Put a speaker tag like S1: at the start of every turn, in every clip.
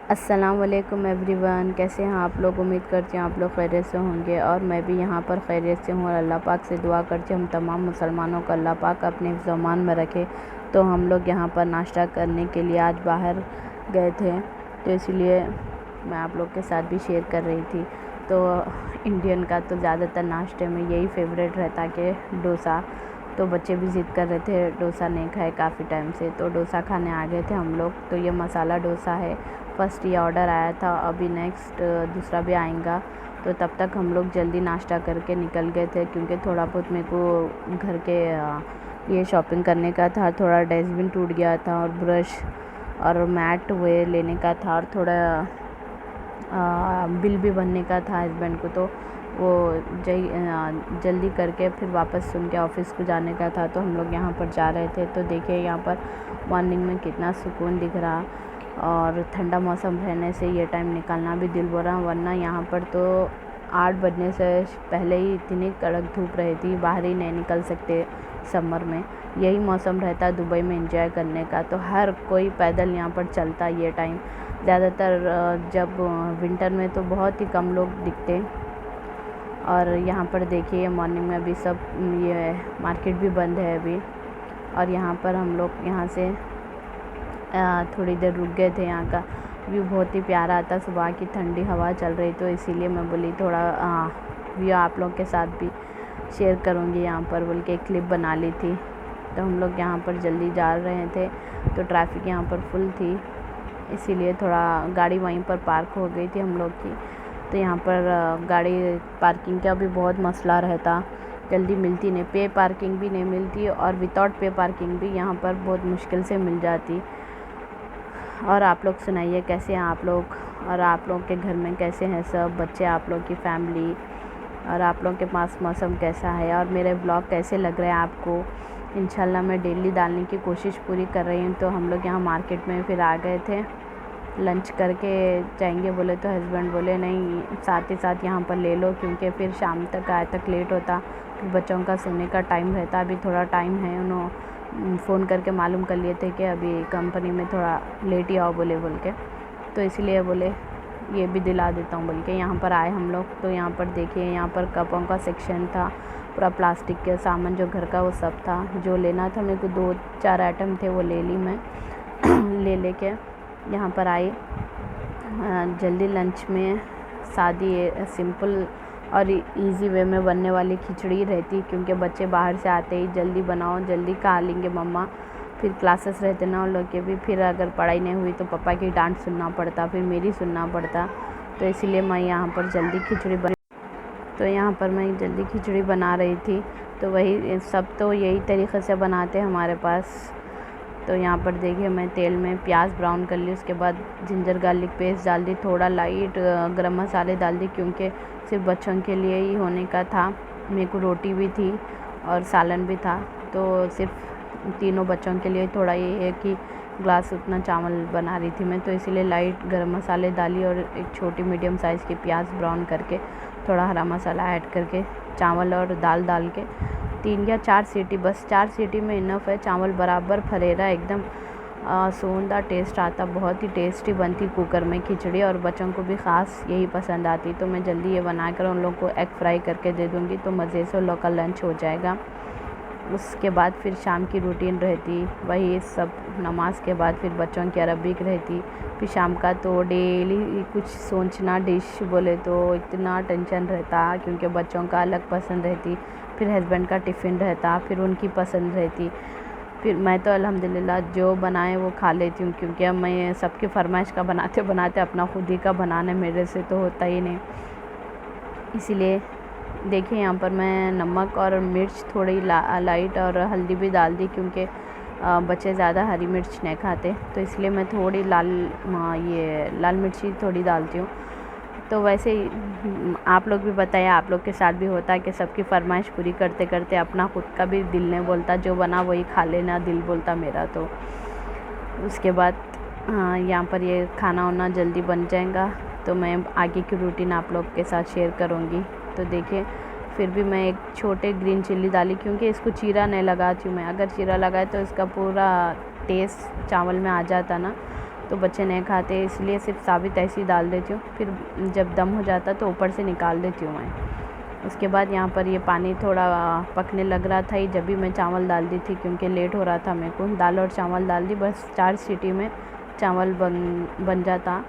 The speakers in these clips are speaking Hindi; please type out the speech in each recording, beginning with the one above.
S1: अस्सलाम वालेकुम एवरीवन, कैसे हैं आप लोग। उम्मीद करती हूँ आप लोग खैरियत से होंगे और मैं भी यहाँ पर खैरियत से हूँ और अल्लाह पाक से दुआ करती हूँ हम तमाम मुसलमानों को अल्लाह पाक अपने ज़मान में रखे। तो हम लोग यहाँ पर नाश्ता करने के लिए आज बाहर गए थे, तो इसलिए मैं आप लोग के साथ भी शेयर कर रही थी। तो इंडियन का तो ज़्यादातर नाश्ते में यही फेवरेट रहता कि डोसा। तो बच्चे भी ज़िद कर रहे थे, डोसा नहीं खाए काफ़ी टाइम से, तो डोसा खाने आ गए थे हम लोग। तो ये मसाला डोसा है, फर्स्ट ये ऑर्डर आया था, अभी नेक्स्ट दूसरा भी आएगा। तो तब तक हम लोग जल्दी नाश्ता करके निकल गए थे, क्योंकि थोड़ा बहुत मेरे को घर के ये शॉपिंग करने का था। थोड़ा डस्टबिन टूट गया था और ब्रश और मैट वे लेने का था और थोड़ा बिल भी भरने का था हस्बैंड को। तो वो जल्दी करके फिर वापस उनके ऑफ़िस को जाने का था। तो हम लोग यहाँ पर जा रहे थे। तो देखिए यहाँ पर मॉर्निंग में कितना सुकून दिख रहा और ठंडा मौसम रहने से ये टाइम निकालना भी दिल बोल रहा, वरना यहाँ पर तो 8 बजने से पहले ही इतनी कड़क धूप रही थी, बाहर ही नहीं निकल सकते। समर में यही मौसम रहता है दुबई में एंजॉय करने का, तो हर कोई पैदल यहाँ पर चलता ये टाइम। ज़्यादातर जब विंटर में तो बहुत ही कम लोग दिखते। और यहाँ पर देखिए मॉर्निंग में अभी सब ये मार्केट भी बंद है अभी। और यहाँ पर हम लोग यहाँ से थोड़ी देर रुक गए थे। यहाँ का व्यू बहुत ही प्यारा आता, सुबह की ठंडी हवा चल रही, तो इसीलिए मैं बोली थोड़ा व्यू आप लोग के साथ भी शेयर करूँगी यहाँ पर बोल के एक क्लिप बना ली थी। तो हम लोग यहाँ पर जल्दी जा रहे थे, तो ट्रैफिक यहाँ पर फुल थी, इसीलिए थोड़ा गाड़ी वहीं पर पार्क हो गई थी हम लोग की। तो यहाँ पर गाड़ी पार्किंग का भी बहुत मसला रहता, जल्दी मिलती नहीं, पे पार्किंग भी नहीं मिलती और विदाउट पे पार्किंग भी यहाँ पर बहुत मुश्किल से मिल जाती। और आप लोग सुनाइए कैसे हैं आप लोग, और आप लोग के घर में कैसे हैं सब बच्चे, आप लोग की फैमिली, और आप लोग के पास मौसम कैसा है और मेरे ब्लॉग कैसे लग रहे हैं आपको। इंशाल्लाह मैं डेली डालने की कोशिश पूरी कर रही हूँ। तो हम लोग यहाँ मार्केट में फिर आ गए थे, लंच करके जाएंगे बोले, तो हस्बैंड बोले नहीं साथ ही साथ यहाँ पर ले लो, क्योंकि फिर शाम तक आए तक लेट होता, फिर बच्चों का सोने का टाइम रहता। अभी थोड़ा टाइम है, उन्होंने फ़ोन करके मालूम कर लिए थे कि अभी कंपनी में थोड़ा लेट ही आओ बोल के, तो इसलिए बोले ये भी दिला देता हूँ बोल के यहाँ पर आए हम लोग। तो यहाँ पर देखिए यहाँ पर कपों का सेक्शन था, पूरा प्लास्टिक के सामान जो घर का वो सब था। जो लेना था मेरे को 2-4 आइटम थे, वो ले ली मैं लेके यहाँ पर आई। जल्दी लंच में सादी सिंपल और इजी वे में बनने वाली खिचड़ी रहती, क्योंकि बच्चे बाहर से आते ही जल्दी बनाओ जल्दी खा लेंगे मम्मा, फिर क्लासेस रहते ना उन लोग के भी, फिर अगर पढ़ाई नहीं हुई तो पापा की डांट सुनना पड़ता, फिर मेरी सुनना पड़ता। तो इसीलिए मैं यहाँ पर जल्दी खिचड़ी बना रही थी। तो वही सब तो यही तरीक़े से बनाते हैं हमारे पास। तो यहाँ पर देखिए मैं तेल में प्याज ब्राउन कर ली, उसके बाद जिंजर गार्लिक पेस्ट डाल दी, थोड़ा लाइट गरम मसाले डाल दी, क्योंकि सिर्फ बच्चों के लिए ही होने का था। मेरे को रोटी भी थी और सालन भी था, तो सिर्फ तीनों बच्चों के लिए थोड़ा ये एक ही ग्लास उतना चावल बना रही थी मैं। तो इसीलिए लाइट गरम मसाले डाली और एक छोटी मीडियम साइज़ की प्याज ब्राउन करके, थोड़ा हरा मसाला ऐड करके, चावल और दाल डाल के 3 या 4 सीटी, बस 4 सीटी में इनफ है। चावल बराबर फरेरा एकदम सोंधा टेस्ट आता, बहुत ही टेस्टी बनती कुकर में खिचड़ी, और बच्चों को भी ख़ास यही पसंद आती। तो मैं जल्दी ये बनाकर उन लोगों को एग फ्राई करके दे दूँगी, तो मज़े से उन लोग का लंच हो जाएगा। उसके बाद फिर शाम की रूटीन रहती, वही सब नमाज के बाद फिर बच्चों की अरबिक रहती, फिर शाम का तो डेली कुछ सोचना डिश बोले तो इतना टेंशन रहता, क्योंकि बच्चों का अलग पसंद रहती, फिर हस्बैंड का टिफ़िन रहता, फिर उनकी पसंद रहती। फिर मैं तो अल्हम्दुलिल्लाह जो बनाए वो खा लेती हूँ, क्योंकि अब मैं सबकी फरमाइश का बनाते बनाते अपना खुद ही का बनाना मेरे से तो होता ही नहीं। इसीलिए देखिए यहाँ पर मैं नमक और मिर्च थोड़ी लाइट और हल्दी भी डाल दी, क्योंकि बच्चे ज़्यादा हरी मिर्च नहीं खाते, तो इसलिए मैं थोड़ी लाल मिर्ची थोड़ी डालती हूँ। तो वैसे ही आप लोग भी बताइए, आप लोग के साथ भी होता है कि सबकी फरमाइश पूरी करते करते अपना खुद का भी दिल नहीं बोलता, जो बना वही खा लेना दिल बोलता मेरा। तो उसके बाद यहाँ पर ये खाना वाना जल्दी बन जाएगा, तो मैं आगे की रूटीन आप लोग के साथ शेयर करूँगी। तो देखिए फिर भी मैं एक छोटे ग्रीन चिल्ली डाली, क्योंकि इसको चीरा नहीं लगाती हूँ मैं, अगर चीरा लगाए तो इसका पूरा टेस्ट चावल में आ जाता ना, तो बच्चे नहीं खाते, इसलिए सिर्फ साबित ऐसे ही डाल देती हूँ, फिर जब दम हो जाता तो ऊपर से निकाल देती हूँ मैं। उसके बाद यहाँ पर ये पानी थोड़ा पकने लग रहा था, जब भी मैं चावल डाल दी थी क्योंकि लेट हो रहा था मेरे को। दाल और चावल डाल दी, बस 4 सीटी में चावल बन जाता।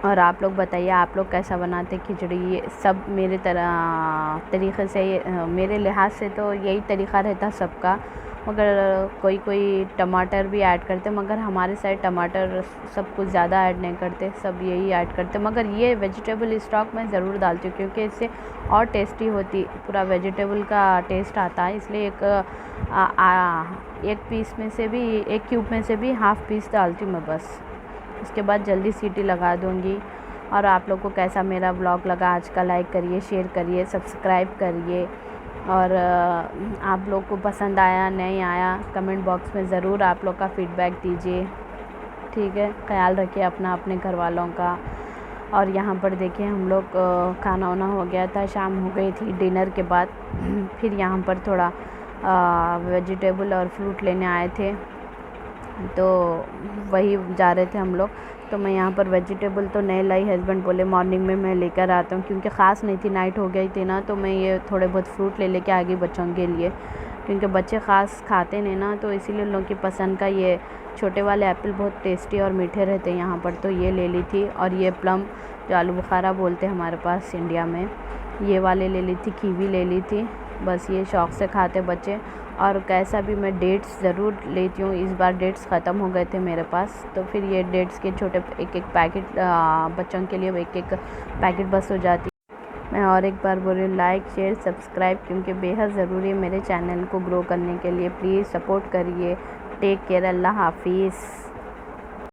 S1: और आप लोग बताइए आप लोग कैसा बनाते खिचड़ी। ये सब मेरे तरीक़े से, मेरे लिहाज से तो यही तरीक़ा रहता सबका, मगर कोई कोई टमाटर भी ऐड करते, मगर हमारे साइड टमाटर सब कुछ ज़्यादा ऐड नहीं करते, सब यही ऐड करते। मगर ये वेजिटेबल स्टॉक मैं ज़रूर डालती हूँ क्योंकि इससे और टेस्टी होती, पूरा वेजिटेबल का टेस्ट आता है, इसलिए एक पीस में से भी, एक क्यूब में से भी हाफ़ पीस डालती हूँ मैं बस। उसके बाद जल्दी सीटी लगा दूँगी। और आप लोग को कैसा मेरा ब्लॉग लगा आज का, लाइक करिए, शेयर करिए, सब्सक्राइब करिए। और आप लोग को पसंद आया नहीं आया कमेंट बॉक्स में ज़रूर आप लोग का फ़ीडबैक दीजिए, ठीक है। ख्याल रखिए अपना, अपने घर वालों का। और यहाँ पर देखिए हम लोग खाना वाना हो गया था, शाम हो गई थी डिनर के बाद। फिर यहाँ पर थोड़ा वेजिटेबल और फ्रूट लेने आए थे, तो वही जा रहे थे हम लोग। तो मैं यहाँ पर वेजिटेबल तो नहीं लाई, हस्बैंड बोले मॉर्निंग में मैं लेकर आता हूँ, क्योंकि ख़ास नहीं थी, नाइट हो गई थी ना, तो मैं ये थोड़े बहुत फ्रूट ले लेके आ गई बच्चों के लिए, क्योंकि बच्चे ख़ास खाते नहीं ना, तो इसीलिए उन लोगों की पसंद का ये छोटे वाले एप्पल बहुत टेस्टी और मीठे रहते हैं यहाँ पर, तो ये ले ली थी। और ये प्लम जो आलू बुखारा बोलते हैं हमारे पास इंडिया में, ये वाले ले ली थी, कीवी ले ली थी। बस ये शौक़ से खाते बच्चे। और कैसा भी मैं डेट्स ज़रूर लेती हूँ, इस बार डेट्स ख़त्म हो गए थे मेरे पास, तो फिर ये डेट्स के छोटे एक पैकेट बच्चों के लिए एक पैकेट बस हो जाती। मैं और एक बार बोल रही हूँ, लाइक शेयर सब्सक्राइब, क्योंकि बेहद ज़रूरी है मेरे चैनल को ग्रो करने के लिए। प्लीज़ सपोर्ट करिए। टेक केयर, अल्लाह हाफिज़।